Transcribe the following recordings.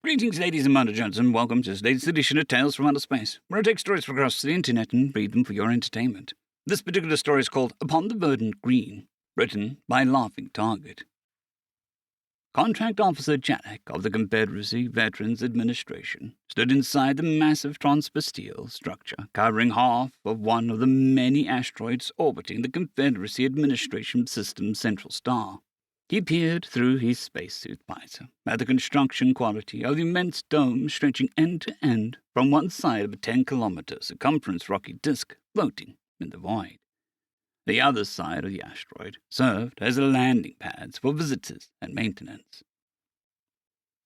Greetings, ladies and gentlemen. Welcome to today's edition of Tales from Outer Space, where I take stories from across the internet and read them for your entertainment. This particular story is called Upon the Verdant Green, written by Laughing Target. Contract Officer Janek of the Confederacy Veterans Administration stood inside the massive transpastile structure covering half of one of the many asteroids orbiting the Confederacy Administration System's central star. He peered through his spacesuit visor at the construction quality of the immense dome stretching end to end from one side of a 10-kilometer circumference rocky disk floating in the void. The other side of the asteroid served as a landing pads for visitors and maintenance.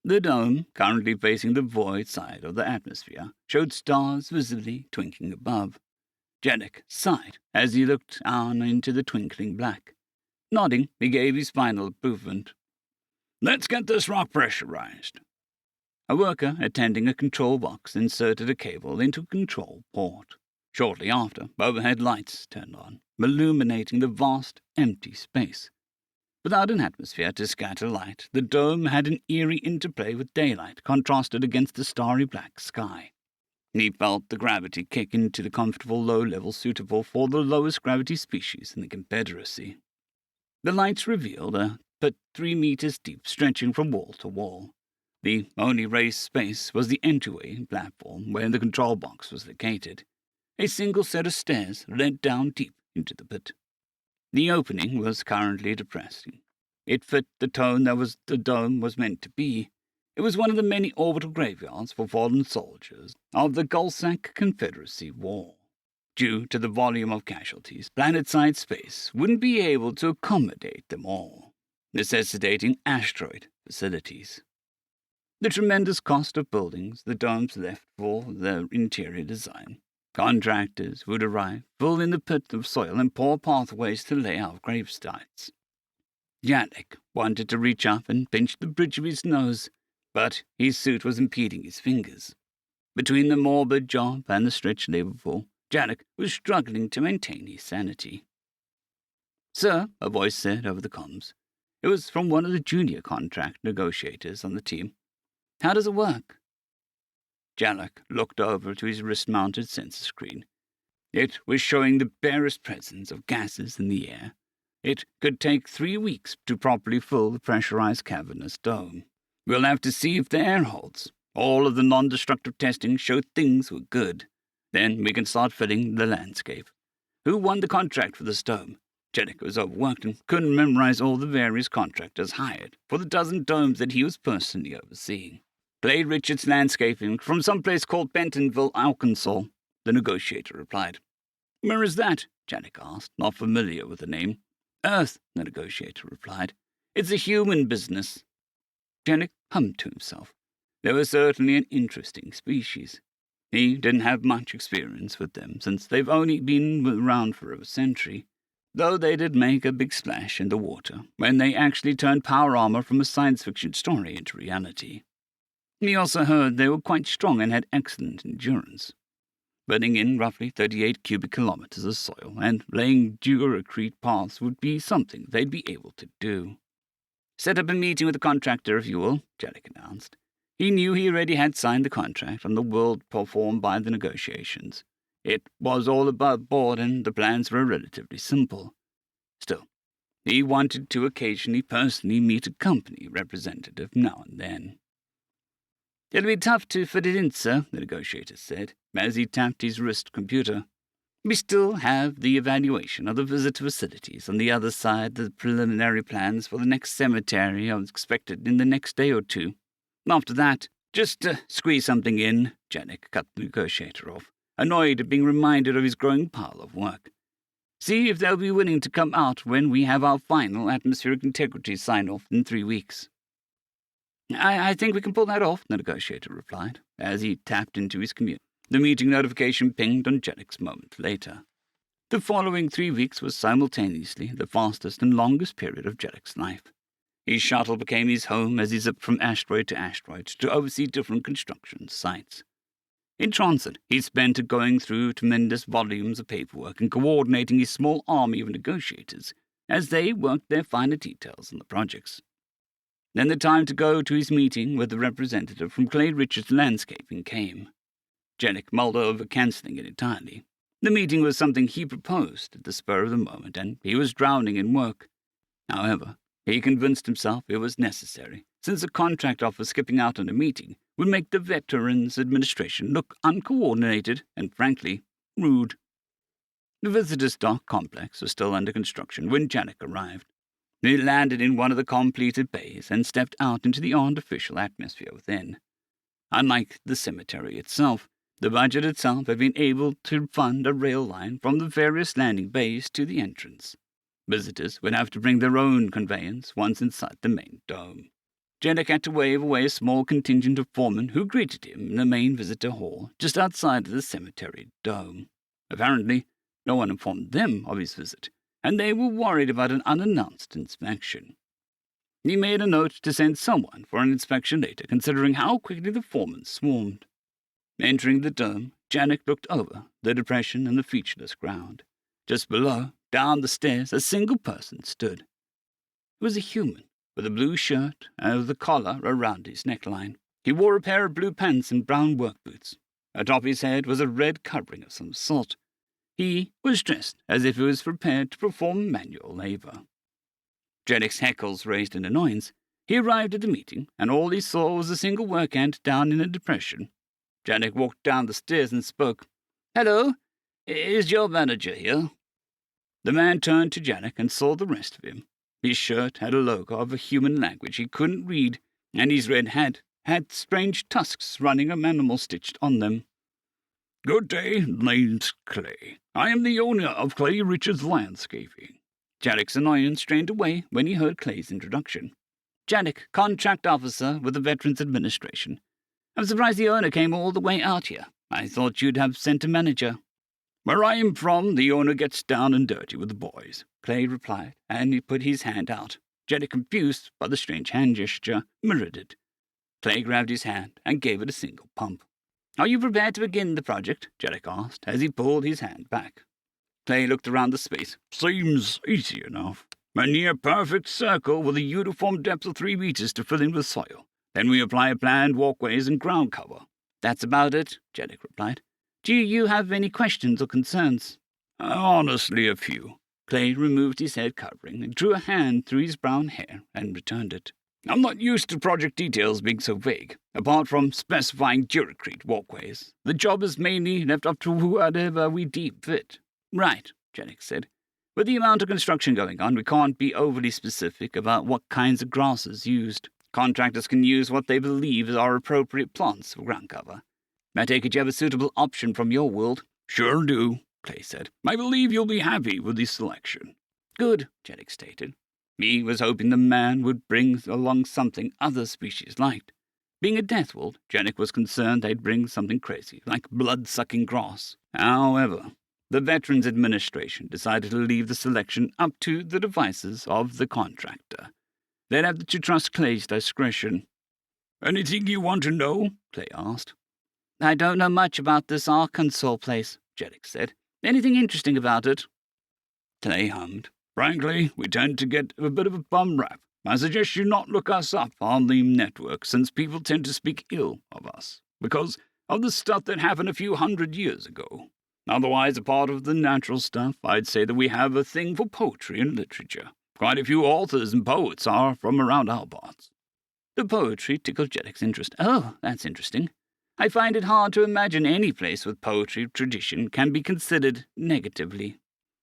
The dome, currently facing the void side of the atmosphere, showed stars visibly twinkling above. Janek sighed as he looked down into the twinkling black. Nodding, he gave his final approval. "Let's get this rock pressurized." A worker attending a control box inserted a cable into a control port. Shortly after, overhead lights turned on, illuminating the vast, empty space. Without an atmosphere to scatter light, the dome had an eerie interplay with daylight contrasted against the starry black sky. He felt the gravity kick into the comfortable low level suitable for the lowest gravity species in the Confederacy. The lights revealed a pit 3 meters deep stretching from wall to wall. The only raised space was the entryway platform where the control box was located. A single set of stairs led down deep into the pit. The opening was currently depressing. It fit the tone that the dome was meant to be. It was one of the many orbital graveyards for fallen soldiers of the Gulsak Confederacy War. Due to the volume of casualties, planet-side space wouldn't be able to accommodate them all, necessitating asteroid facilities. The tremendous cost of buildings the domes left for their interior design. Contractors would arrive, fill in the pit of soil, and pour pathways to lay out grave sites. Janek wanted to reach up and pinch the bridge of his nose, but his suit was impeding his fingers. Between the morbid job and the stretched labor pool, Janek was struggling to maintain his sanity. "Sir," a voice said over the comms. It was from one of the junior contract negotiators on the team. "How does it work?" Janek looked over to his wrist-mounted sensor screen. It was showing the barest presence of gases in the air. It could take 3 weeks to properly fill the pressurized cavernous dome. "We'll have to see if the air holds. All of the non-destructive testing showed things were good. Then we can start filling the landscape. Who won the contract for this dome?" Janek was overworked and couldn't memorize all the various contractors hired for the dozen domes that he was personally overseeing. "Clay Richards Landscaping from some place called Bentonville, Arkansas," the negotiator replied. "Where is that?" Janek asked, not familiar with the name. "Earth," the negotiator replied. "It's a human business." Janek hummed to himself. They were certainly an interesting species. He didn't have much experience with them, since they've only been around for a century, though they did make a big splash in the water when they actually turned power armor from a science fiction story into reality. He also heard they were quite strong and had excellent endurance. Burning in roughly 38 cubic kilometers of soil and laying duracrete paths would be something they'd be able to do. "Set up a meeting with the contractor if you will," Janek announced. He knew he already had signed the contract on the world performed by the negotiations. It was all above board and the plans were relatively simple. Still, he wanted to occasionally personally meet a company representative now and then. "It'll be tough to fit it in, sir," the negotiator said, as he tapped his wrist computer. "We still have the evaluation of the visitor facilities on the other side. The preliminary plans for the next cemetery are expected in the next day or two. After that, just squeeze something in," Janek cut the negotiator off, annoyed at being reminded of his growing pile of work. "See if they'll be willing to come out when we have our final atmospheric integrity sign-off in 3 weeks. I think we can pull that off," the negotiator replied, as he tapped into his computer. The meeting notification pinged on Janek's moment later. The following 3 weeks was simultaneously the fastest and longest period of Janek's life. His shuttle became his home as he zipped from asteroid to oversee different construction sites. In transit, he spent going through tremendous volumes of paperwork and coordinating his small army of negotiators as they worked their finer details on the projects. Then the time to go to his meeting with the representative from Clay Richards Landscaping came. Janek mulled over cancelling it entirely. The meeting was something he proposed at the spur of the moment, and he was drowning in work. However, he convinced himself it was necessary, since a contract offer skipping out on a meeting would make the Veterans Administration look uncoordinated and, frankly, rude. The visitors' dock complex was still under construction when Janek arrived. He landed in one of the completed bays and stepped out into the artificial atmosphere within. Unlike the cemetery itself, the budget itself had been able to fund a rail line from the various landing bays to the entrance. Visitors would have to bring their own conveyance once inside the main dome. Janek had to wave away a small contingent of foremen who greeted him in the main visitor hall just outside of the cemetery dome. Apparently, no one informed them of his visit, and they were worried about an unannounced inspection. He made a note to send someone for an inspection later, considering how quickly the foremen swarmed. Entering the dome, Janek looked over the depression and the featureless ground. Just below, down the stairs, a single person stood. It was a human, with a blue shirt and the collar around his neckline. He wore a pair of blue pants and brown work boots. Atop his head was a red covering of some sort. He was dressed as if he was prepared to perform manual labor. Janek's hackles raised in annoyance. He arrived at the meeting, and all he saw was a single work ant down in a depression. Janek walked down the stairs and spoke. "Hello, is your manager here?" The man turned to Janek and saw the rest of him. His shirt had a logo of a human language he couldn't read, and his red hat had strange tusks running of animal stitched on them. "Good day, name's Clay. I am the owner of Clay Richards Landscaping." Janek's annoyance strained away when he heard Clay's introduction. "Janek, contract officer with the Veterans Administration. I'm surprised the owner came all the way out here. I thought you'd have sent a manager." "Where I am from, the owner gets down and dirty with the boys," Clay replied, and he put his hand out. Janek, confused by the strange hand gesture, mirrored it. Clay grabbed his hand and gave it a single pump. "Are you prepared to begin the project?" Janek asked, as he pulled his hand back. Clay looked around the space. "Seems easy enough. A near-perfect circle with a uniform depth of 3 meters to fill in with soil. Then we apply planned walkways and ground cover." "That's about it," Janek replied. "Do you have any questions or concerns?" "Honestly, a few." Clay removed his head covering and drew a hand through his brown hair and returned it. "I'm not used to project details being so vague. Apart from specifying duracrete walkways, the job is mainly left up to whatever we deem fit." "Right," Janek said. "With the amount of construction going on, we can't be overly specific about what kinds of grasses used. Contractors can use what they believe are appropriate plants for ground cover. I take it you have a suitable option from your world?" "Sure do," Clay said. "I believe you'll be happy with the selection." "Good," Janek stated. He was hoping the man would bring along something other species liked. Being a Deathworld, Janek was concerned they'd bring something crazy, like blood-sucking grass. However, the Veterans Administration decided to leave the selection up to the devices of the contractor. They'd have to trust Clay's discretion. "Anything you want to know?" Clay asked. "I don't know much about this Arkansas place," Janek said. "Anything interesting about it?" Clay hummed. "Frankly, we tend to get a bit of a bum rap. I suggest you not look us up on the network, since people tend to speak ill of us, because of the stuff that happened a few 100 years ago. Otherwise, a part of the natural stuff, I'd say that we have a thing for poetry and literature. Quite a few authors and poets are from around our parts." The poetry tickled Janek's interest. "Oh, that's interesting. I find it hard to imagine any place with poetry tradition can be considered negatively."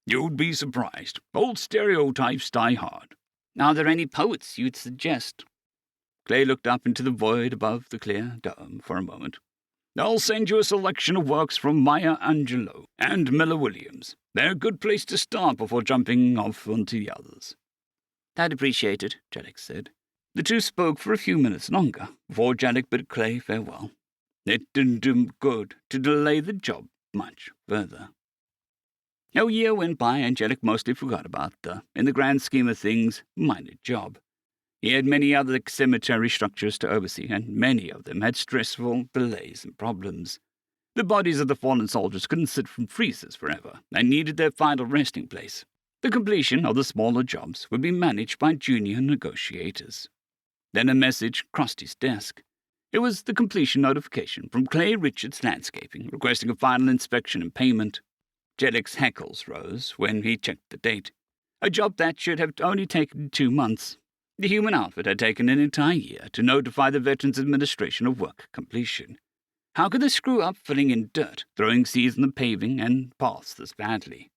"You'd be surprised. Old stereotypes die hard." "Are there any poets you'd suggest?" Clay looked up into the void above the clear dome for a moment. "I'll send you a selection of works from Maya Angelou and Miller Williams. They're a good place to start before jumping off onto the others." "I'd appreciate it," Janek said. The two spoke for a few minutes longer before Janek bid Clay farewell. It didn't do him good to delay the job much further. A year went by, and Janek mostly forgot about the, in the grand scheme of things, minor job. He had many other cemetery structures to oversee, and many of them had stressful delays and problems. The bodies of the fallen soldiers couldn't sit from freezers forever, and needed their final resting place. The completion of the smaller jobs would be managed by junior negotiators. Then a message crossed his desk. It was the completion notification from Clay Richards Landscaping, requesting a final inspection and payment. Jeddick's hackles rose when he checked the date. A job that should have only taken 2 months. The human outfit had taken an entire year to notify the Veterans Administration of work completion. How could they screw up filling in dirt, throwing seeds in the paving and paths this badly?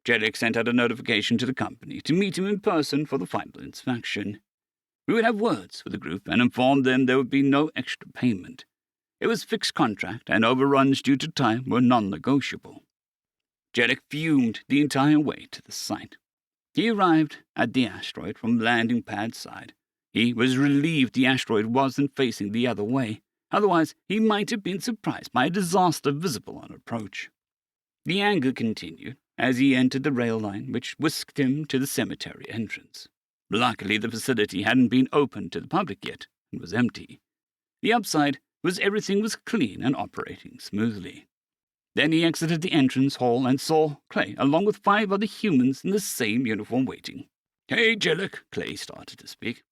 Jeddick sent out a notification to the company to meet him in person for the final inspection. We would have words with the group and inform them there would be no extra payment. It was fixed contract, and overruns due to time were non-negotiable. Jeddick fumed the entire way to the site. He arrived at the asteroid from landing pad side. He was relieved the asteroid wasn't facing the other way. Otherwise, he might have been surprised by a disaster visible on approach. The anger continued as he entered the rail line, which whisked him to the cemetery entrance. Luckily, the facility hadn't been opened to the public yet and was empty. The upside was everything was clean and operating smoothly. Then he exited the entrance hall and saw Clay, along with 5 other humans in the same uniform waiting. "Hey, Jeddick," Clay started to speak.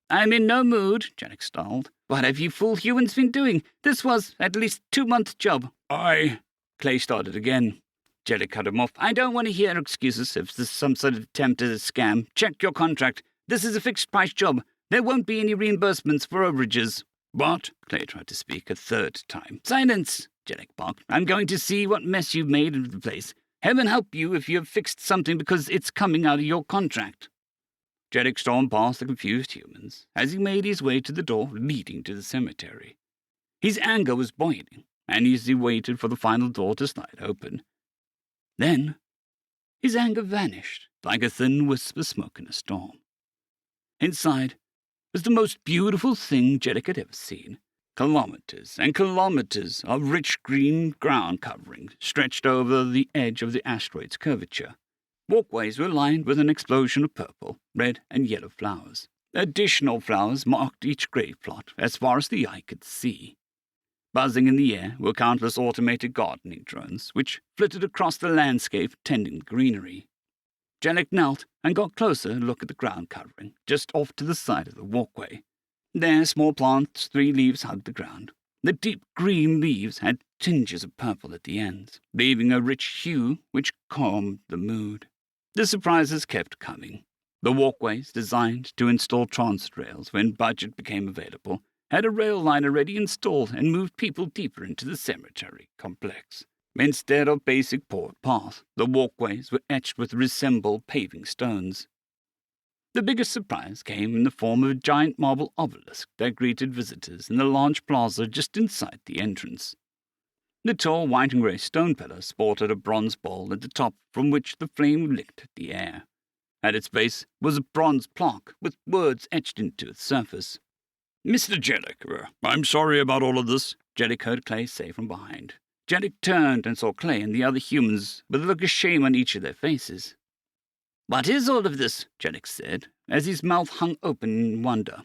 "I'm in no mood," Jeddick stalled. "What have you fool humans been doing? This was at least 2-month job." Clay started again. Jeddick cut him off. "I don't want to hear excuses. If this is some sort of attempt at a scam, check your contract. This is a fixed-price job. There won't be any reimbursements for overages." "But," Clay tried to speak a 3rd time. "Silence," Jeddick barked. "I'm going to see what mess you've made of the place. Heaven help you if you have fixed something because it's coming out of your contract." Jeddick stormed past the confused humans as he made his way to the door leading to the cemetery. His anger was boiling, and as he waited for the final door to slide open. Then his anger vanished like a thin wisp of smoke in a storm. Inside was the most beautiful thing Jeddick had ever seen. Kilometers and kilometers of rich green ground covering stretched over the edge of the asteroid's curvature. Walkways were lined with an explosion of purple, red, and yellow flowers. Additional flowers marked each grave plot as far as the eye could see. Buzzing in the air were countless automated gardening drones, which flitted across the landscape tending the greenery. Jeddick knelt and got closer to look at the ground covering, just off to the side of the walkway. There, small plants, 3 leaves hugged the ground. The deep green leaves had tinges of purple at the ends, leaving a rich hue which calmed the mood. The surprises kept coming. The walkways, designed to install transit rails when budget became available, had a rail line already installed and moved people deeper into the cemetery complex. Instead of basic port path, the walkways were etched with resembled paving stones. The biggest surprise came in the form of a giant marble obelisk that greeted visitors in the large plaza just inside the entrance. The tall white and grey stone pillar sported a bronze ball at the top from which the flame licked at the air. At its base was a bronze plaque with words etched into its surface. "Mr. Jeddick, I'm sorry about all of this," Jeddick heard Clay say from behind. Jeddick turned and saw Clay and the other humans with a look of shame on each of their faces. "What is all of this?" Jeddick said, as his mouth hung open in wonder.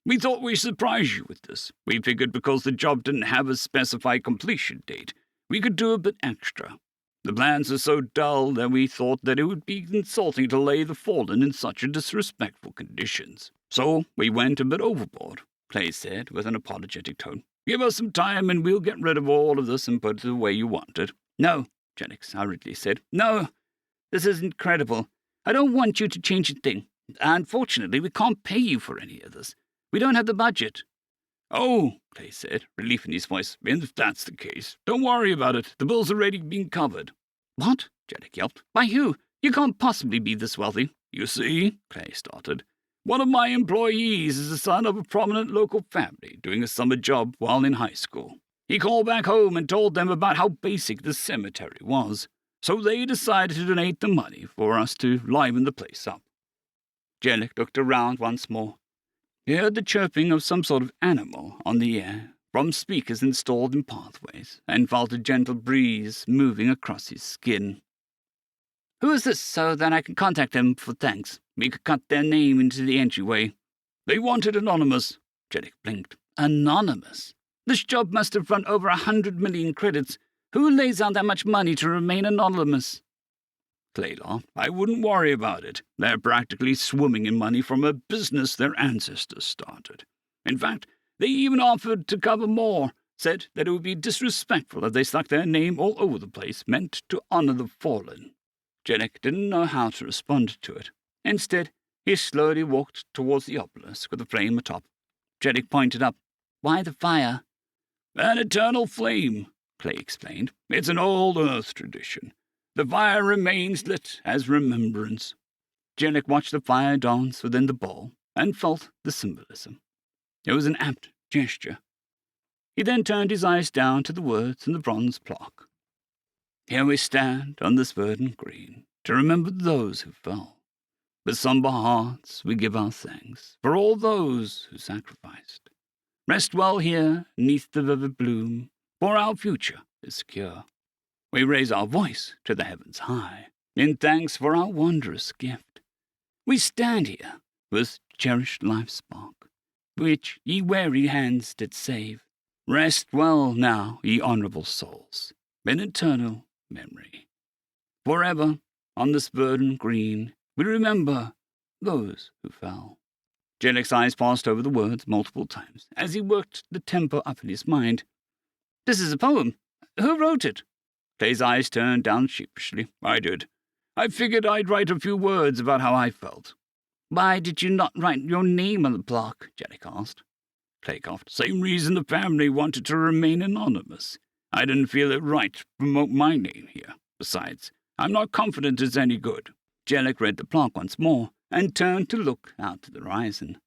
"We thought we'd surprise you with this. We figured because the job didn't have a specified completion date, we could do a bit extra. The plans are so dull that we thought that it would be insulting to lay the fallen in such disrespectful conditions. So we went a bit overboard," Clay said with an apologetic tone. "Give us some time and we'll get rid of all of this and put it the way you want it." "No," Jeddick hurriedly said. "No, this is incredible. I don't want you to change a thing. Unfortunately, we can't pay you for any of this. We don't have the budget." "Oh," Clay said, relief in his voice. "If that's the case, don't worry about it. The bill's already been covered." "What?" Jeddick yelped. "By who? You can't possibly be this wealthy." "You see," Clay started, "one of my employees is the son of a prominent local family doing a summer job while in high school. He called back home and told them about how basic the cemetery was, so they decided to donate the money for us to liven the place up." Jeddick looked around once more. He heard the chirping of some sort of animal on the air from speakers installed in pathways, and felt a gentle breeze moving across his skin. "Who is this, so that I can contact them for thanks? We could cut their name into the entryway." "They wanted anonymous." Jeddick blinked. "Anonymous? This job must have run over 100 million credits. Who lays out that much money to remain anonymous?" Clay laughed. I wouldn't worry about it. They're practically swimming in money from a business their ancestors started. In fact, they even offered to cover more, said that it would be disrespectful if they stuck their name all over the place, meant to honor the fallen. Jellic didn't know how to respond to it. Instead, he slowly walked towards the obelisk with the flame atop. Jellic pointed up. Why the fire? An eternal flame, Clay explained. It's an old Earth tradition. The fire remains lit as remembrance. Jellic watched the fire dance within the bowl and felt the symbolism. It was an apt gesture. He then turned his eyes down to the words in the bronze plaque. Here we stand on this verdant green to remember those who fell. With somber hearts we give our thanks for all those who sacrificed. Rest well here, 'neath the vivid bloom, for our future is secure. We raise our voice to the heavens high, in thanks for our wondrous gift. We stand here with cherished life's spark, which ye weary hands did save. Rest well now, ye honorable souls, in eternal memory. Forever, on this verdant green, we remember those who fell. Jellic's eyes passed over the words multiple times as he worked the tempo up in his mind. This is a poem. Who wrote it? Clay's eyes turned down sheepishly. I did. I figured I'd write a few words about how I felt. Why did you not write your name on the plaque? Jellic asked. Clay coughed. Same reason the family wanted to remain anonymous. I didn't feel it right to promote my name here. Besides, I'm not confident it's any good. Jellic read the plaque once more and turned to look out to the horizon.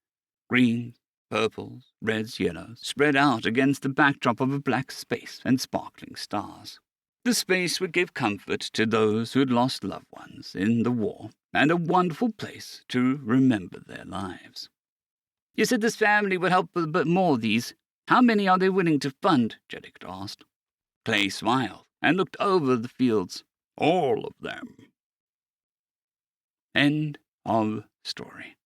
Greens, purples, reds, yellows spread out against the backdrop of a black space and sparkling stars. The space would give comfort to those who had lost loved ones in the war, and a wonderful place to remember their lives. You said this family would help with a bit more of these. How many are they willing to fund? Jellic asked. Clay smiled and looked over the fields. All of them. End of story.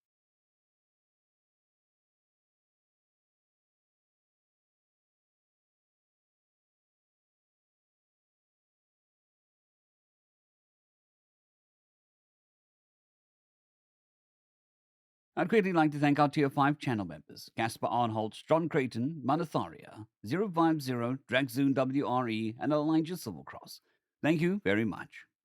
I'd greatly like to thank our Tier 5 channel members, Caspar Arnholtz, John Creighton, Manatharia, 050, Dragzoon WRE, and Elijah Silvercross. Thank you very much.